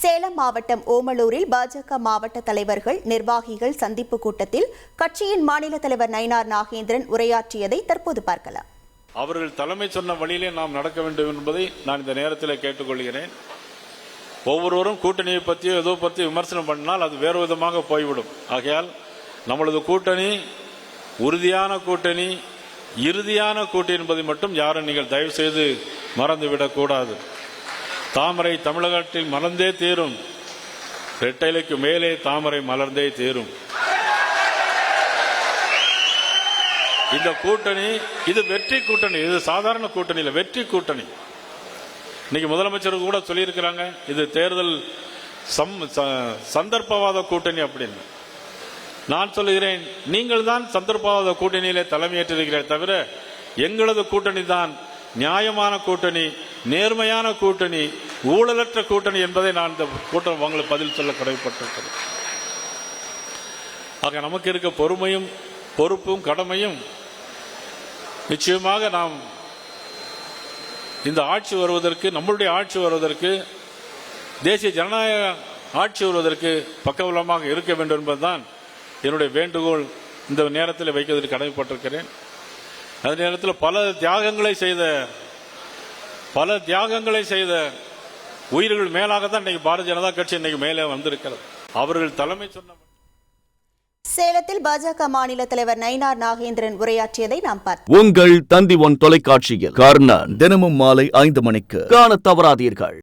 சேலம் மாவட்டம் ஓமலூரில் பாஜக மாவட்ட தலைவர்கள் நிர்வாகிகள் சந்திப்பு கூட்டத்தில் கட்சியின் மாநில தலைவர் நயினார் நாகேந்திரன் உரையாற்றியதை தற்போது பார்க்கலாம். அவர்கள் தலைமை சொன்ன வழியிலே நாம் நடக்க வேண்டும் என்பதை நான் இந்த நேரத்தில் கேட்டுக்கொள்கிறேன். ஒவ்வொருவரும் கூட்டணியை பற்றியோ ஏதோ பற்றி விமர்சனம் பண்ணால் அது வேறு விதமாக போய்விடும். ஆகையால் நம்மளது கூட்டணி உறுதியான கூட்டணி, இறுதியான கூட்டணி என்பதை மட்டும் யாரும் நீங்கள் தயவு செய்து மறந்துவிடக்கூடாது. தாமரை தமிழகத்தில் மலர்ந்தே தீரும், இரட்டைலைக்கு மேலே தாமரை மலர்ந்தே தீரும். இந்த கூட்டணி இது வெற்றி கூட்டணி, இது சாதாரண கூட்டணி இல்லை, வெற்றி கூட்டணி. இன்னைக்கு முதலமைச்சர் கூட சொல்லியிருக்கிறாங்க, இது தேர்தல் சந்தர்ப்பவாத கூட்டணி அப்படின்னு. நான் சொல்லுகிறேன், நீங்கள் தான் சந்தர்ப்பவாத கூட்டணியிலே தலைமையேற்றிருக்கிறீர்களே தவிர எங்களது கூட்டணி தான் நியாயமான கூட்டணி, நேர்மையான கூட்டணி, ஊழலற்ற கூட்டணி என்பதை நான் இந்த கூட்டம் உங்களுக்கு பதில் சொல்ல கடமைப்பட்டிருக்கிறேன். ஆக நமக்கு இருக்க பொறுமையும் பொறுப்பும் கடமையும் நிச்சயமாக நாம் இந்த ஆட்சி வருவதற்கு, நம்மளுடைய ஆட்சி வருவதற்கு, தேசிய ஜனநாயக ஆட்சி வருவதற்கு பக்கபலமாக இருக்க வேண்டும் என்பதுதான் என்னுடைய வேண்டுகோள். இந்த நேரத்தில் வைக்கிறதுக்கு கடமைப்பட்டிருக்கிறேன். அதே நேரத்தில் பல தியாகங்களை செய்த உயிர்கள் மேலாகத்தான் இன்னைக்கு பாரதிய ஜனதா கட்சி இன்னைக்கு மேலே வந்திருக்கிறது. அவர்கள் தலைமை சொன்ன சேலத்தில் பாஜக மாநில தலைவர் நயினார் நாகேந்திரன் உரையாற்றியதை நாம் பார்த்தோம். உங்கள் தந்தி ஒன் தொலைக்காட்சியில் கர்ணன் தினமும் மாலை 5 மணிக்கு காண தவறாதீர்கள்.